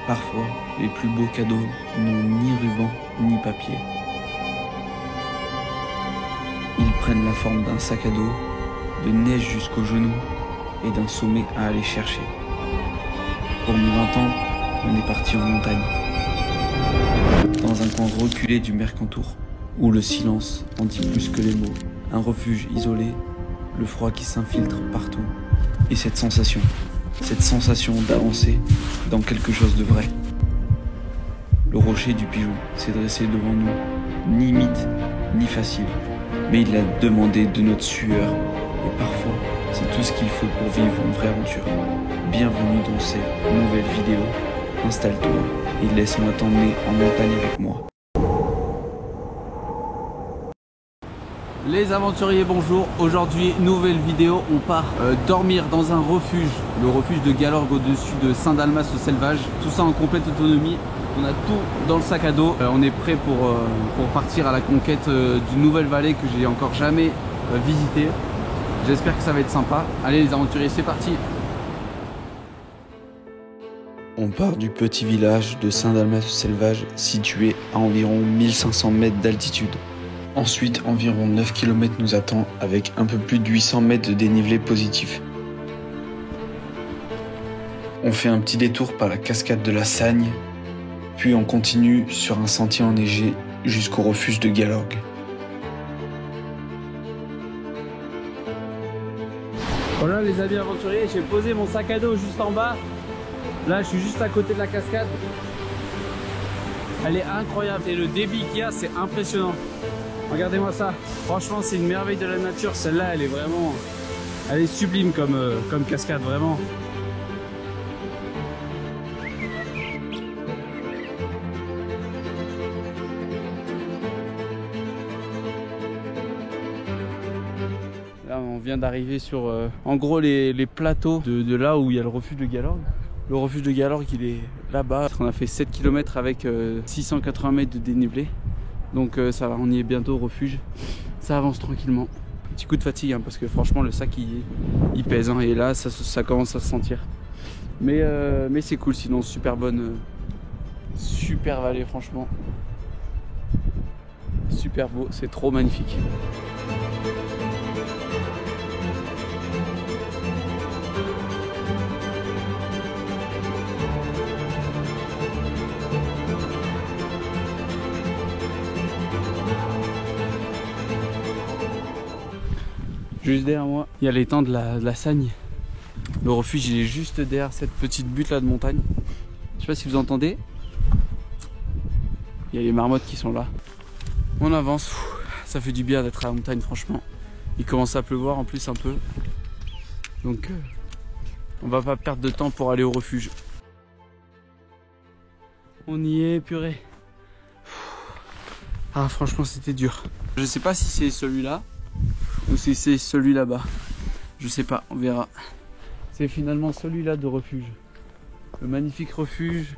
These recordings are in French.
Parfois, les plus beaux cadeaux n'ont ni ruban ni papier. Ils prennent la forme d'un sac à dos, de neige jusqu'aux genoux et d'un sommet à aller chercher. Pour mes 20 ans, on est parti en montagne. Dans un coin reculé du Mercantour, où le silence en dit plus que les mots. Un refuge isolé, le froid qui s'infiltre partout. Et cette sensation d'avancer dans quelque chose de vrai. Le rocher du Pigeon s'est dressé devant nous, ni mythe, ni facile, mais il a demandé de notre sueur, et parfois, c'est tout ce qu'il faut pour vivre une vraie aventure. Bienvenue dans cette nouvelle vidéo. Installe-toi et laisse-moi t'emmener en montagne avec moi. Les aventuriers, bonjour. Aujourd'hui, nouvelle vidéo. On part dormir dans un refuge, le refuge de Galorgue au-dessus de Saint-Dalmas-au-Selvage. Tout ça en complète autonomie. On a tout dans le sac à dos. On est prêt pour partir à la conquête d'une nouvelle vallée que j'ai encore jamais visitée. J'espère que ça va être sympa. Allez les aventuriers, c'est parti. On part du petit village de Saint-Dalmas-au-Selvage situé à environ 1500 mètres d'altitude. Ensuite, environ 9 km nous attend avec un peu plus de 800 mètres de dénivelé positif. On fait un petit détour par la cascade de la Sagne, puis on continue sur un sentier enneigé jusqu'au refuge de Galorgue. Voilà les amis aventuriers, j'ai posé mon sac à dos juste en bas. Là, je suis juste à côté de la cascade. Elle est incroyable et le débit qu'il y a, c'est impressionnant. Regardez-moi ça. Franchement, c'est une merveille de la nature. Celle-là, elle est vraiment... Elle est sublime comme cascade, vraiment. Là, on vient d'arriver sur, en gros, les plateaux de là où il y a le refuge de Galorgue. Le refuge de Galorgue, il est là-bas. On a fait 7 km avec 680 mètres de dénivelé. Donc ça va, on y est bientôt au refuge. Ça avance tranquillement. Petit coup de fatigue hein, parce que franchement le sac il pèse hein, et là ça commence à se sentir. Mais c'est cool, sinon super bonne, super vallée franchement. Super beau, c'est trop magnifique. Juste derrière moi, il y a l'étang de la Sagne. Le refuge, il est juste derrière cette petite butte là de montagne. Je sais pas si vous entendez. Il y a les marmottes qui sont là. On avance. Ça fait du bien d'être à la montagne, franchement. Il commence à pleuvoir en plus un peu. Donc, on va pas perdre de temps pour aller au refuge. On y est, purée. Ah, franchement, c'était dur. Je sais pas si c'est celui-là ou si c'est celui là-bas, je sais pas, on verra. C'est finalement celui-là de refuge, le magnifique refuge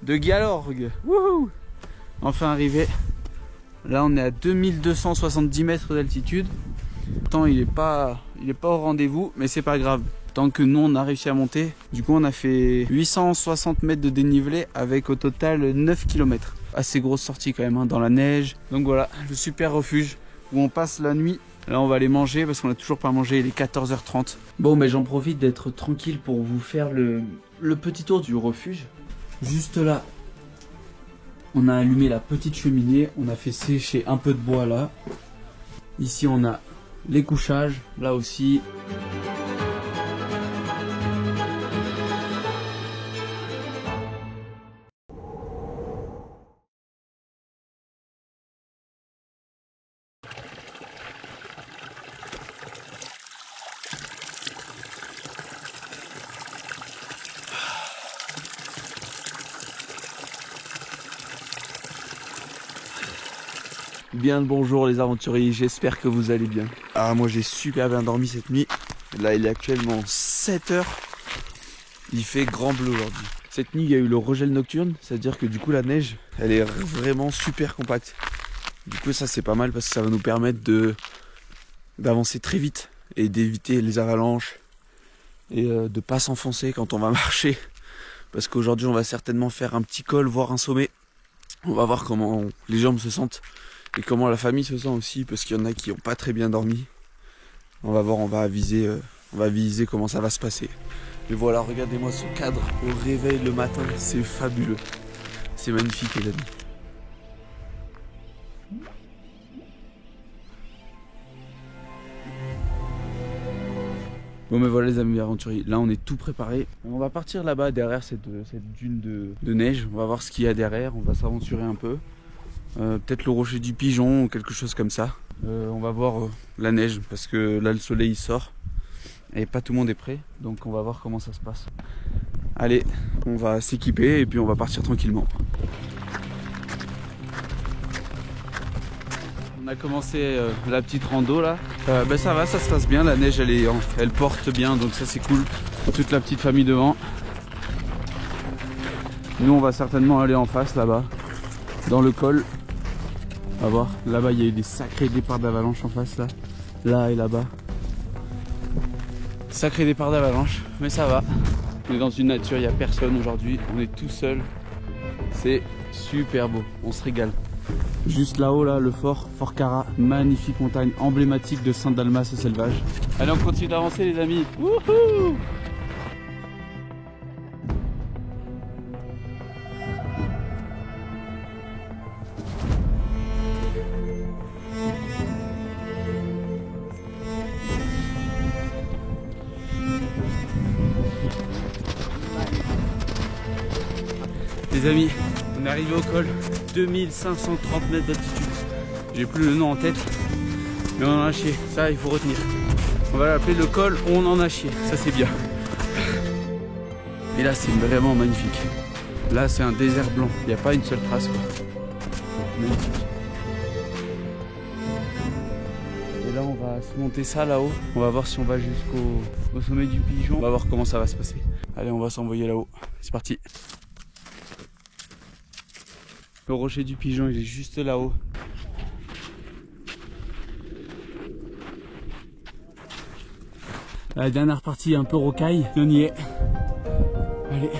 de Galorgue. Wouhou! Enfin arrivé. Là on est à 2270 mètres d'altitude. Pourtant il est pas au rendez-vous, mais c'est pas grave. Tant que nous on a réussi à monter. Du coup on a fait 860 mètres de dénivelé avec au total 9 km. Assez grosse sortie quand même hein, dans la neige. Donc voilà, le super refuge où on passe la nuit. Là on va aller manger parce qu'on n'a toujours pas mangé, il est 14h30. Bon mais j'en profite d'être tranquille pour vous faire le petit tour du refuge. Juste là, on a allumé la petite cheminée, on a fait sécher un peu de bois là. Ici on a les couchages, là aussi. Bien le bonjour les aventuriers, j'espère que vous allez bien. Ah moi j'ai super bien dormi cette nuit. Là il est actuellement 7h. Il fait grand bleu aujourd'hui. Cette nuit il y a eu le regel nocturne, c'est à dire que du coup la neige elle est vraiment super compacte. Du coup ça c'est pas mal parce que ça va nous permettre d'avancer très vite et d'éviter les avalanches et de pas s'enfoncer quand on va marcher parce qu'aujourd'hui on va certainement faire un petit col, voire un sommet. On va voir comment les jambes se sentent et comment la famille se sent aussi, parce qu'il y en a qui n'ont pas très bien dormi. On va voir, on va viser comment ça va se passer. Mais voilà, regardez-moi ce cadre au réveil le matin, c'est fabuleux. C'est magnifique les amis. Bon mais voilà les amis aventuriers, là on est tout préparé. On va partir là-bas derrière cette dune de neige. On va voir ce qu'il y a derrière, on va s'aventurer un peu. Peut-être le rocher du pigeon ou quelque chose comme ça. On va voir la neige parce que là le soleil il sort et pas tout le monde est prêt. Donc on va voir comment ça se passe. Allez, on va s'équiper et puis on va partir tranquillement. On a commencé la petite rando là. Ça va, ça se passe bien, la neige elle porte bien, donc ça c'est cool. Toute la petite famille devant. Nous on va certainement aller en face là-bas, dans le col. On va voir, là-bas il y a eu des sacrés départs d'avalanche en face là. Là et là-bas. Sacré départ d'avalanche, mais ça va. On est dans une nature, il n'y a personne aujourd'hui, on est tout seul. C'est super beau, on se régale. Juste là-haut, là, le Fort Cara, magnifique montagne emblématique de Saint-Dalmas au Selvage. Allez, on continue d'avancer les amis. Wouhou! Les amis, on est arrivé au col. 2530 mètres d'altitude. J'ai plus le nom en tête, mais on en a chié. Ça, il faut retenir. On va l'appeler le col on en a chié. Ça, c'est bien. Et là, c'est vraiment magnifique. Là, c'est un désert blanc. Il n'y a pas une seule trace, quoi. Magnifique. Et là, on va se monter ça là-haut. On va voir si on va jusqu'au sommet du pigeon. On va voir comment ça va se passer. Allez, on va s'envoyer là-haut. C'est parti. Le rocher du pigeon, il est juste là-haut. La dernière partie un peu rocaille, on y est. Allez.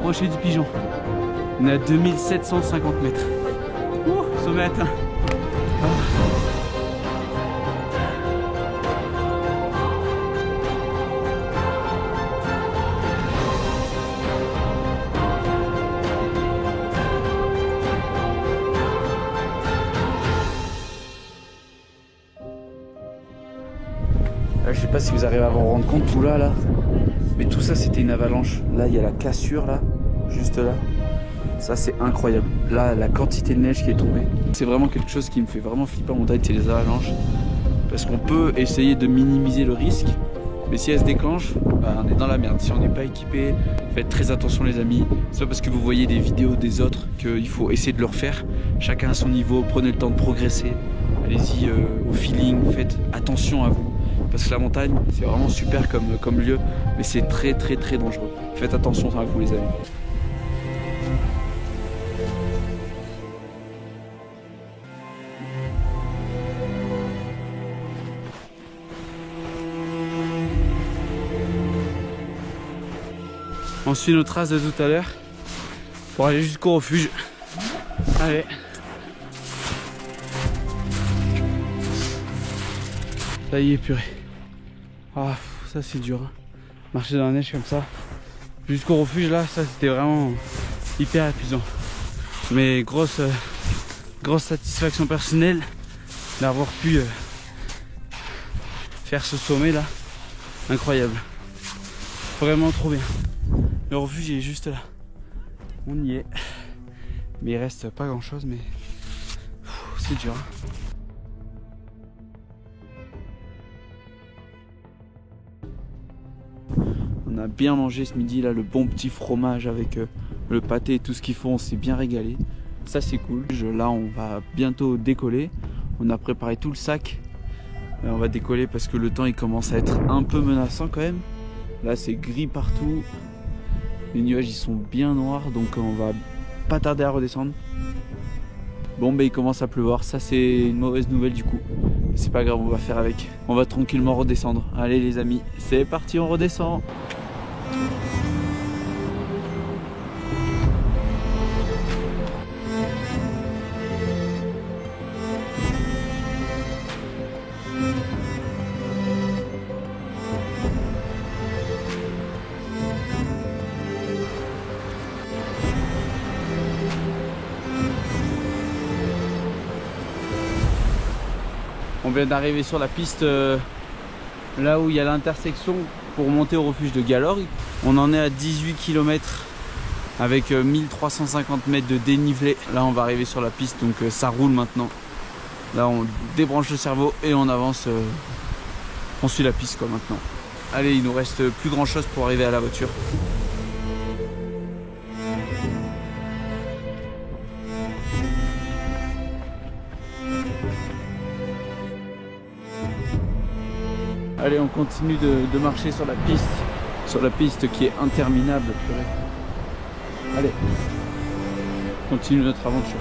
Rocher du pigeon. On est à 2750 mètres. Ouh, sommet atteint. Là, je sais pas si vous arrivez à vous rendre compte tout là, mais tout ça c'était une avalanche. Là il y a la cassure là, juste là. Ça c'est incroyable. Là la quantité de neige qui est tombée. C'est vraiment quelque chose qui me fait vraiment flipper en montagne, c'est les avalanches. Parce qu'on peut essayer de minimiser le risque, mais si elle se déclenche, bah, on est dans la merde. Si on n'est pas équipé, faites très attention les amis. C'est pas parce que vous voyez des vidéos des autres qu'il faut essayer de le refaire. Chacun à son niveau, prenez le temps de progresser. Allez-y au feeling, faites attention à vous. Parce que la montagne, c'est vraiment super comme lieu, mais c'est très dangereux. Faites attention à vous les amis. On suit nos traces de tout à l'heure pour aller jusqu'au refuge. Allez. Ça y est, purée. Ah, ça c'est dur. Marcher dans la neige comme ça. Jusqu'au refuge là, ça c'était vraiment hyper épuisant. Mais grosse satisfaction personnelle d'avoir pu faire ce sommet là. Incroyable. Vraiment trop bien. Le refuge il est juste là. On y est. Mais il reste pas grand chose, mais c'est dur. On a bien mangé ce midi là, le bon petit fromage avec le pâté et tout ce qu'ils font, on s'est bien régalé. Ça c'est cool. Là on va bientôt décoller. On a préparé tout le sac Là, on va décoller parce que le temps il commence à être un peu menaçant quand même. Là c'est gris partout. Les nuages ils sont bien noirs donc on va pas tarder à redescendre. Bon bah il commence à pleuvoir, ça c'est une mauvaise nouvelle du coup. C'est pas grave, on va faire avec. On va tranquillement redescendre. Allez les amis, c'est parti, on redescend. On vient d'arriver sur la piste là où il y a l'intersection pour monter au refuge de Galorgue. On en est à 18 km avec 1350 mètres de dénivelé. Là on va arriver sur la piste donc ça roule maintenant. Là on débranche le cerveau et on avance. On suit la piste quoi maintenant. Allez, il nous reste plus grand chose pour arriver à la voiture. Allez, on continue de marcher sur la piste qui est interminable. Purée. Allez, on continue notre aventure.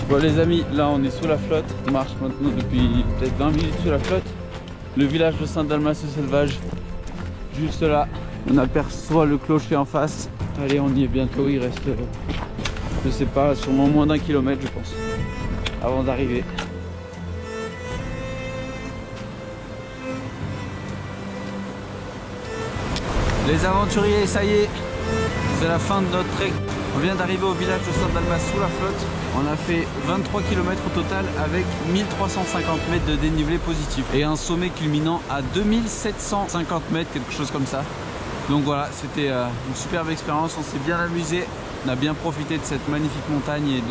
Bon les amis, là on est sous la flotte. On marche maintenant depuis peut-être 20 minutes sous la flotte. Le village de Saint-Dalmas-aux-Selvages, juste là, on aperçoit le clocher en face. Allez, on y est bientôt, il reste, je sais pas, sûrement moins d'1 kilomètre je pense, avant d'arriver. Les aventuriers, ça y est, c'est la fin de notre trek. On vient d'arriver au village de Saint-Dalmas sous la flotte. On a fait 23 km au total avec 1350 mètres de dénivelé positif et un sommet culminant à 2750 mètres, quelque chose comme ça. Donc voilà, c'était une superbe expérience, on s'est bien amusé, on a bien profité de cette magnifique montagne et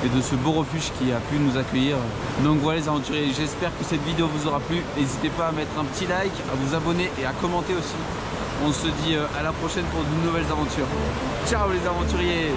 de ce beau refuge qui a pu nous accueillir. Donc voilà les aventuriers, j'espère que cette vidéo vous aura plu. N'hésitez pas à mettre un petit like, à vous abonner et à commenter aussi. On se dit à la prochaine pour de nouvelles aventures. Ciao les aventuriers!